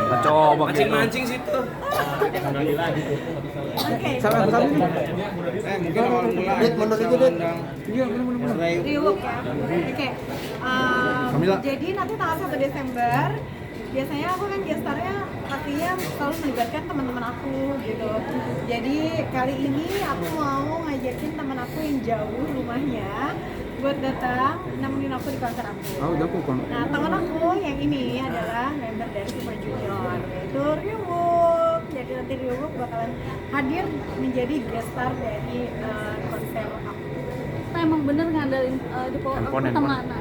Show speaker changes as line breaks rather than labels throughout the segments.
Coba
mancing-mancing situ.
Oke.
Salam kami.
Mungkin awal mula
Mundur dikit, Dit.
Iya, benar.
Riuk ya. Oke.
Kamila.
Jadi nanti tanggal 1 Desember biasanya aku kan gestarnya artinya selalu melibatkan teman-teman aku gitu. Jadi kali ini aku mau ngajakin teman aku yang jauh rumahnya buat datang nemenin aku di konser aku.
Oh, udah aku kan.
Nah, teman aku yang ini adalah member dari Super Junior, yaitu Rywook. Jadi nanti Rywook bakalan hadir menjadi guest star dari konser aku.
Kita emang bener ngandalin di pertemanan.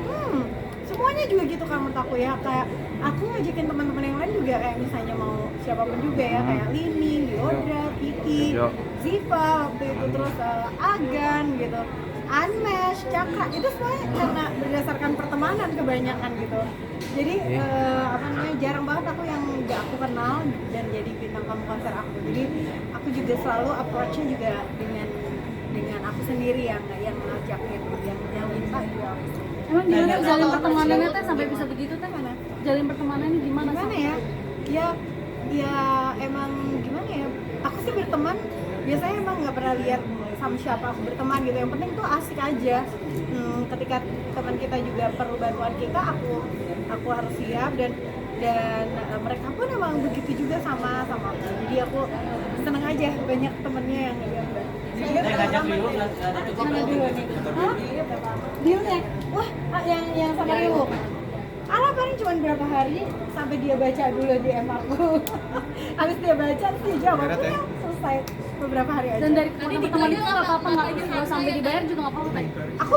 Semuanya juga gitu kan menurut aku ya. Kayak aku ngajakin teman-teman yang lain juga kayak misalnya mau siapapun juga ya, kayak Lini, Diodra, Kiki, Ziva waktu itu, terus Agan gitu. Unmesh, Cakra, itu semuanya karena berdasarkan pertemanan kebanyakan gitu. Jadi jarang banget aku yang gak aku kenal dan jadi bintang tamu konser aku. Jadi aku juga selalu approach-nya juga dengan aku sendiri yang ngajakin, yang minta juga aku.
Emang gimana jalin pertemanannya teh sampai bisa begitu teh? Mana? Jalin pertemanannya gimana sih?
Ya emang gimana ya? Aku sih berteman biasanya emang nggak pernah lihat sama siapa aku berteman gitu. Yang penting tuh asik aja. Ketika teman kita juga perlu bantuan kita, aku harus siap dan mereka pun emang begitu juga sama aku. Jadi aku seneng aja banyak temennya yang bantu.
Ngajak Rio
Mana dulu nih? Hah? Dia nih? Wah, yang sama Rio. Alah paling cuma berapa hari sampai dia baca dulu DM aku. Habis dia baca terus dia jawab, udah selesai beberapa hari aja.
Dan dari teman-teman itu nggak apa-apa, nggak sampai dibayar juga nggak apa-apa.
Aku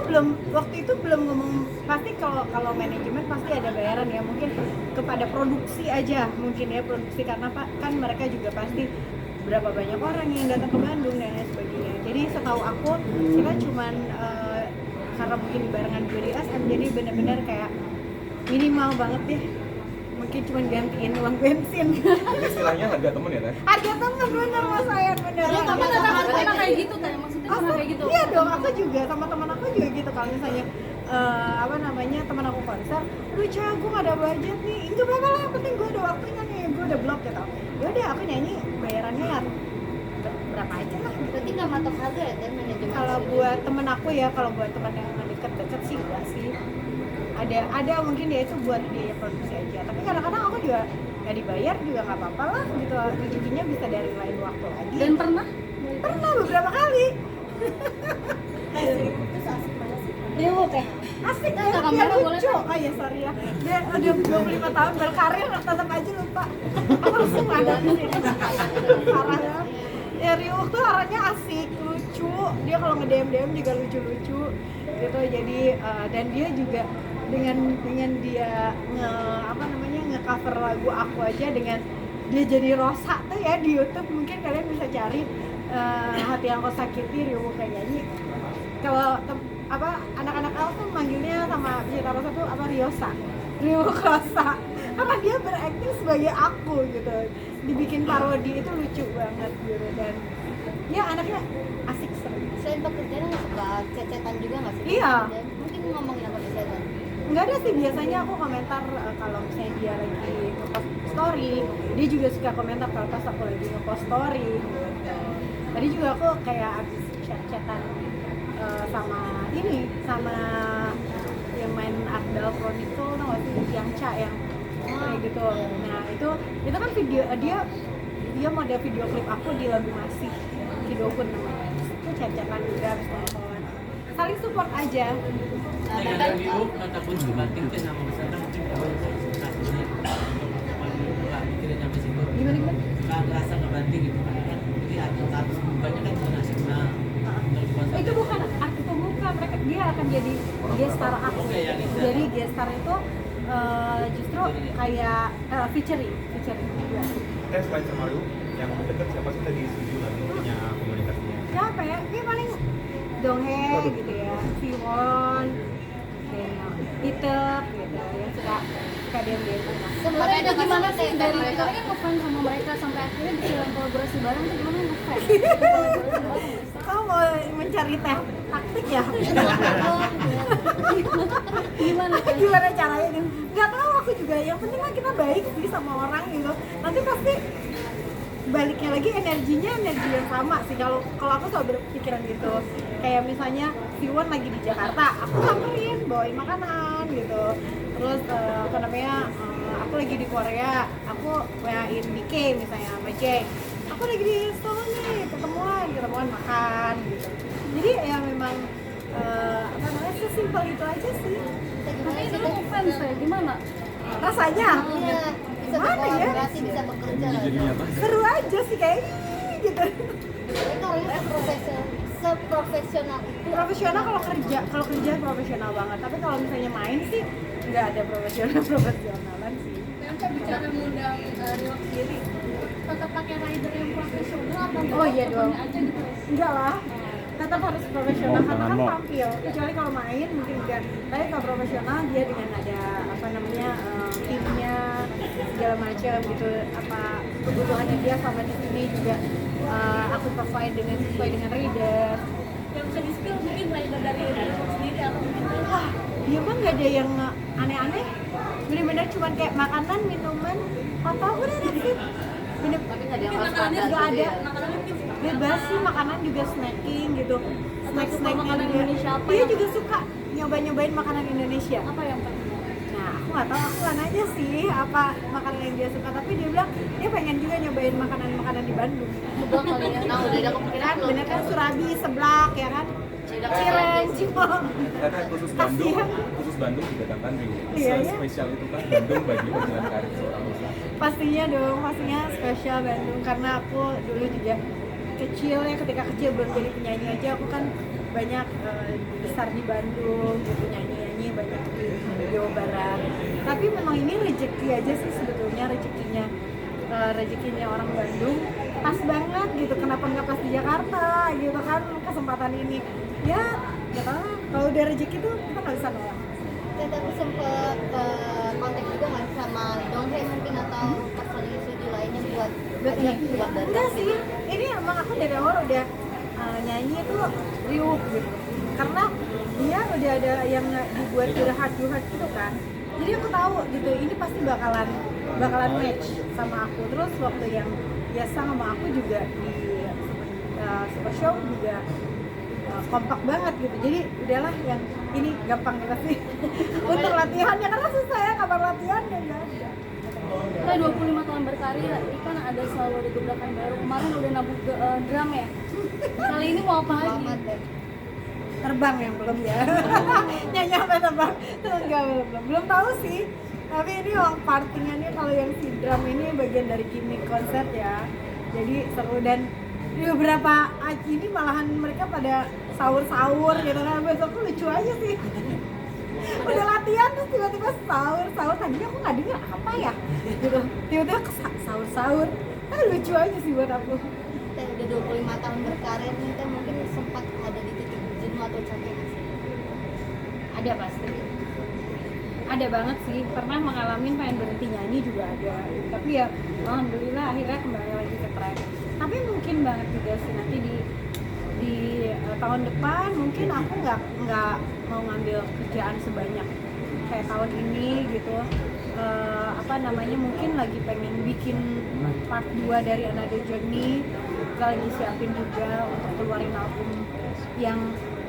waktu itu belum ngomong, pasti kalau manajemen pasti ada bayaran ya, mungkin kepada produksi aja mungkin ya, produksi karena kan mereka juga pasti berapa banyak orang yang datang ke Bandung dan lain sebagainya. Jadi setahu aku kita cuman karena mungkin barengan juga di SM, jadi benar-benar kayak minimal banget ya, mungkin cuma gantiin uang bensin.
Jadi istilahnya harga temen ya, Teh?
Harga temen bener mas saya bener.
Kamu nggak takut pernah kayak gitu teh? Maksudnya pernah kayak gitu?
Iya dong, aku juga sama teman aku juga gitu. Kalau misalnya teman aku konser, aduh Ca, gue gak ada budget nih, enggak apa-apa lah, yang penting gue ada waktunya nih, gue udah blok gitu. Yaudah aku nyanyi, bayarannya ya berapa aja lah.
Berarti nggak matok harga ya dan manajemen?
Kalau buat temen aku ya, kalau buat temen yang deket-deket sih enggak sih. Ada mungkin dia itu buat dia produksi aja, tapi kadang-kadang aku juga nggak dibayar juga nggak apa-apa lah gitu, rezekinya bisa dari lain waktu lagi.
Dan pernah
beberapa kali.
Itu asik banget sih.
Riwook ya? Asik ya,
Kata
dia
kamera boleh
lucu. Oh iya sorry ya, dia udah 25 tahun berkarir tetap aja lupa. Aku langsung ada di sini. Parah ya. Ya Riwook tuh orangnya asik, lucu. Dia kalau nge-DM juga lucu-lucu gitu. Jadi dan dia juga dengan dia nge-cover lagu aku aja, dengan dia jadi Rosa tuh ya di YouTube, mungkin kalian bisa cari Hati Yang Kau Sakiti Riwook kayak nyanyi. Kalau anak-anak Al tuh manggilnya sama Cita Rosa tuh Riosa, Riwook Rosa, karena dia berakting sebagai aku gitu, dibikin parodi itu lucu banget gitu. Dan ya anaknya asik seru.
Selain pekerjaan nggak suka cecetan juga nggak sih?
Iya.
Dan mungkin ngomongin apa cecetan?
Enggak ada sih, biasanya aku komentar kalau misalnya dia lagi nge-post story, dia juga suka komentar kalau pas aku lagi nge-post story gitu. Tadi juga aku kayak abis chat-chatan sama yang main Ardal Chronicle, tau gak sih, yang Ca yang kayak gitu. Nah itu kan video dia model video klip aku di lagu Masih, video pun namanya. Itu chat-chatan juga abis nonton, saling support aja.
Dengan Rio kata pun dibanting ke sama misalnya mungkin kalau kasusnya nggak mikirin sampai situ
Gimana?
nggak ngerasa nggak banting gitu kan, jadi status bukannya kan internasional.
Itu bukan arti pembuka, dia akan jadi guest star aku. Jadi guest star itu justru kayak featuring juga.
Selain sama Rio, yang deket siapa sih tadi setuju lagi punya komunikasinya?
Siapa ya? Dia paling Donghe gitu ya, Siwon, kayak Itep gitu, yang suka suka diam-diam.
Sempat
Itu
ada
gimana
pas
sih
TT
dari
mereka.
kalian kan ngefans sama mereka sampai akhirnya bisa kolaborasi bareng tuh gimana ngefans? Kolaborasi bareng.
Kau mau mencari taktik ya?
Gimana tuh?
Gimana caranya gitu? Nggak tahu aku juga. Yang penting kan kita baik sih sama orang gitu. Nanti pasti baliknya lagi energinya energi yang sama sih. Kalau aku selalu berpikiran gitu. Kayak misalnya Siwon lagi di Jakarta, aku samperin bawain makanan gitu. Terus aku lagi di Korea, aku bawain BK misalnya sama Jay. Aku lagi di Seoul nih, ketemuan makan gitu. Jadi ya memang sesimpel itu aja sih
Tapi itu lu ngefans ya, gimana?
rasanya.
Iya, bisa
Gimana ya?
berkolaborasi, bisa bekerja lah.
Seru aja sih kayak "Ih," gitu.
Mereka orangnya seprofesional itu.
Profesional kalau kerja profesional banget, tapi kalau misalnya main sih nggak ada profesionalan sih.
Nanti bicara ngundang Riwak sendiri, tetap pakai rider yang profesional atau
Oh iya dong.
aja gitu?
Enggak lah, tetap harus profesional
Oh,
karena kan
jangan, Mo.
tampil. Kecuali kalau main mungkin enggak. Tapi kalau profesional dia dengan ada timnya segala macam gitu. Apa kebutuhannya dia sama di sini juga aku provide sesuai dengan rider.
Yang bisa di-spill mungkin rider dari Riwak sendiri atau gimana?
Wah, dia mah nggak ada yang aneh-aneh. Bener-bener cuman kayak makanan, minuman, apa udah deh. Bener.
Tapi nggak ada yang
Nggak
harus
ada.
Makanannya mungkin
Bebas sih, makanan juga snacking gitu. Snack
makanan
juga.
Indonesia apa
Dia
yang-
juga suka nyobain makanan Indonesia.
apa yang paling
Nah, aku nggak tahu, aku nggak nanya sih apa makanan yang dia suka, tapi dia bilang dia pengen juga nyobain makanan di Bandung.
sebelah kali ya?
Nah, udah ada kepikiran belum?
Bener kan Surabi, Seblak ya kan?
Udah
Ciren, Cimol.
Karena khusus Bandung,
Kasihan.
khusus Bandung didatangkan Rio.
Iya, iya.
Spesial itu kan Bandung bagi perjalanan karir seorang Musa.
Pastinya dong, pastinya spesial Bandung karena aku dulu juga kecil ya, ketika kecil belum jadi penyanyi aja aku kan banyak besar di Bandung gitu, nyanyi banyak di Jawa Barat. Tapi memang ini rezeki aja sih sebetulnya, rezekinya orang Bandung pas banget gitu. Kenapa nggak pas di Jakarta gitu kan kesempatan ini ya, nggak tahu, kalau udah rezeki tuh kita nggak bisa nolak.
Tapi sempet kontak juga nggak sama Donghae mungkin atau personil studio lainnya buat buat
Enggak sih, ini emang aku dari awal udah nyanyi itu Ryuk gitu, karena dia udah ada yang dibuat curhat gitu kan, jadi aku tahu gitu ini pasti bakalan match sama aku. Terus waktu yang biasa sama aku juga di Super Show juga kompak banget gitu, jadi udahlah yang ini gampang nih pasti untuk latihannya, karena susah ya kapan latihannya ya.
Kita 25 tahun berkarya, Ikan ada selalu ada gebrakan baru. Kemarin udah nabung drum ya. Kali ini mau apa lagi?
Selamat deh.
Terbang yang belum ya. Nyanyi apa terbang? Enggak, belum tahu sih. Tapi ini partingnya nih kalau yang si drum ini bagian dari gimmick konser ya. Jadi seru, dan di beberapa ini malahan mereka pada sahur gitu kan. Besok tuh lucu aja sih. Udah latihan terus tiba-tiba sahur tadinya aku nggak dengar apa ya gitu, tiba-tiba sahur kan lucu aja sih buat aku.
Teh udah 25 tahun berkarir nih, Teh mungkin sempat ada di titik jenuh atau capek nggak sih?
Ada pasti, ada banget sih, pernah mengalami pengen berhenti nyanyi juga ada, tapi ya alhamdulillah akhirnya kembali lagi ke track. Tapi mungkin banget juga sih nanti di tahun depan mungkin aku nggak mau ngambil kerjaan sebanyak kayak tahun ini gitu. Mungkin lagi pengen bikin part 2 dari Another Journey. Kita lagi siapin juga untuk keluarin album yang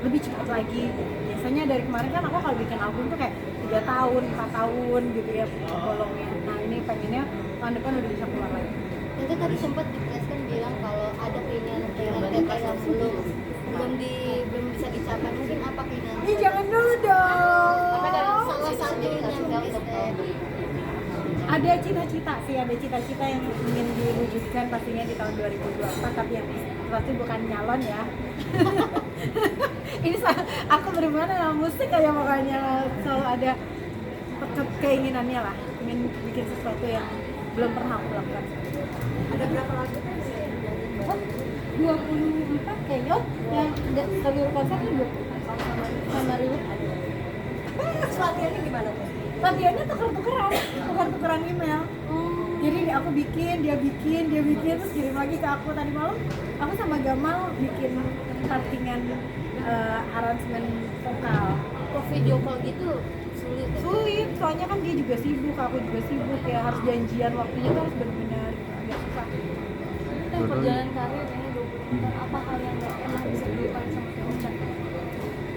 lebih cepat lagi. Biasanya dari kemarin kan aku kalau bikin album tuh kayak 3 tahun, 4 tahun gitu ya bolongnya. Nah ini pengennya tahun depan udah bisa keluar lagi.
Itu tadi sempat dijelaskan bilang kalau ada keinginan Teteh yang belum bisa dicapai. Mungkin apa keinginan?
Ih jangan dulu dong.
Apa dari salah satunya Teh?
Ada cita-cita yang ingin diwujudkan pastinya di tahun 2024, tapi yang pasti bukan nyalon ya. Ini aku berhubungan dengan musik kayak, makanya selalu ada keinginannya lah, ingin bikin sesuatu yang belum pernah aku lakukan. Ada berapa lagu kan? 24 kayaknya yang seluruh konser itu sama Riwut ada. Latihannya gimana tuh? latihannya tuker-tukeran email. Jadi aku bikin, dia bikin, terus kirim lagi ke aku. Tadi malam aku sama Gamal bikin partingan aransemen vokal.
Kok video call gitu
Sulit, soalnya kan dia juga sibuk, aku juga sibuk ya, harus janjian waktunya tuh harus benar-benar gitu, agak susah.
Kita perjalanan karir ini 20 tahun, apa hal yang nggak pernah bisa dilupain sama Kak?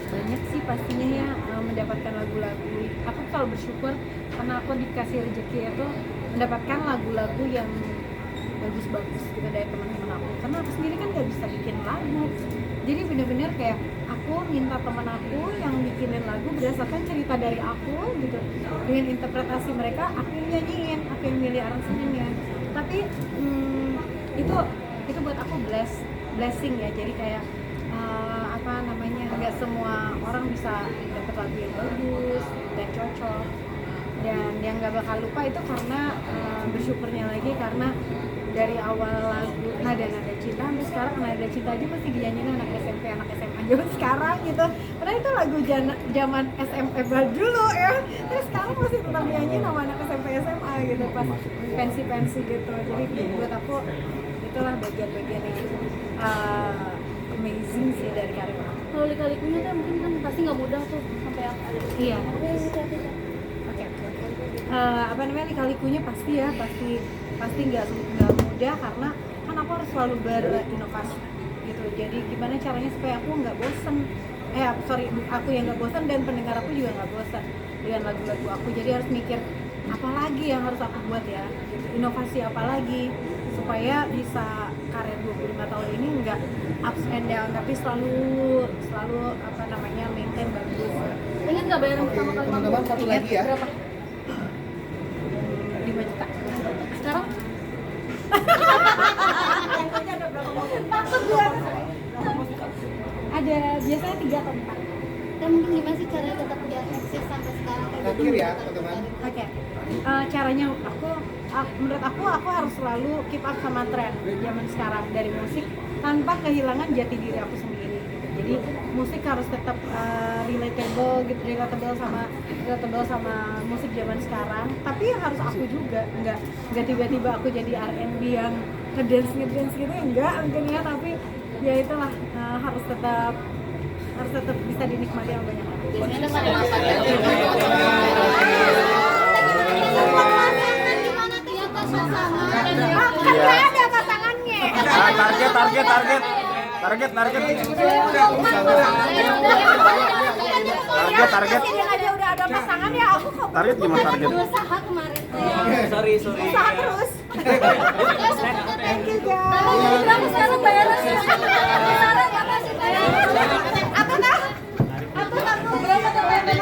Banyak sih pastinya ya, mendapatkan lagu-lagu. Aku selalu bersyukur karena aku dikasih rezeki itu mendapatkan lagu-lagu yang bagus-bagus gitu dari teman-teman aku. Karena aku sendiri kan nggak bisa bikin lagu, jadi bener-bener kayak aku minta teman aku yang bikinin lagu berdasarkan cerita dari aku gitu, dengan interpretasi mereka aku yang nyanyiin, aku yang milih aransemennya. Tapi itu buat aku blessing ya, jadi kayak apa namanya, nggak semua orang bisa dapat lagu yang bagus dan cocok. Dan yang nggak bakal lupa itu karena bersyukurnya lagi karena dari awal lagu Nada Cinta sampai sekarang Nada Cinta aja masih dinyanyiin anak SMP, anak SMA zaman sekarang gitu. Padahal itu lagu zaman SMP dulu ya. Terus sekarang masih tetap dinyanyiin sama anak SMP SMA gitu pas pensi gitu. Jadi buat aku itulah bagian-bagian yang amazing sih dari karir aku.
Kalau lika-likunya tuh mungkin kan pasti nggak mudah tuh sampai ada.
Iya. Oke. Apa namanya, lika-likunya pasti nggak mudah karena kan aku harus selalu berinovasi gitu. Jadi gimana caranya supaya aku nggak bosen, aku yang nggak bosen dan pendengar aku juga nggak bosen dengan lagu-lagu aku. Jadi harus mikir apa lagi yang harus aku buat ya, inovasi apa lagi supaya bisa karir 25 tahun ini nggak ups and down tapi selalu apa namanya maintain bagus.
Ingat nggak bayaran pertama kali
Teman-teman, satu lagi ya.
Berapa?
5 juta.
Sekarang?
Takut gue. Ada biasanya 3 atau 4.
dan mungkin gimana sih caranya tetap biar eksis sampai sekarang kayak gitu?
Terakhir ya teman-teman.
Oke. Caranya menurut aku harus selalu keep up sama tren zaman sekarang dari musik tanpa kehilangan jati diri aku sendiri gitu. Jadi musik harus tetap relatable sama musik zaman sekarang, tapi harus aku juga nggak tiba-tiba aku jadi R&B yang ngedance gitu enggak mungkin ya, tapi ya itulah harus tetap bisa dinikmati sama banyak orang.
Biasanya ada apa ya? Gimana tuh ya pasangan?
Kan nggak ada pasangannya.
Target.
Dia aja udah ada pasangan ya, aku kok
Target gimana target?
Berusaha kemarin tuh.
Sorry.
usaha terus. Thank you guys.
Berapa sekarang bayarannya? Sekarang berapa sih bayarannya?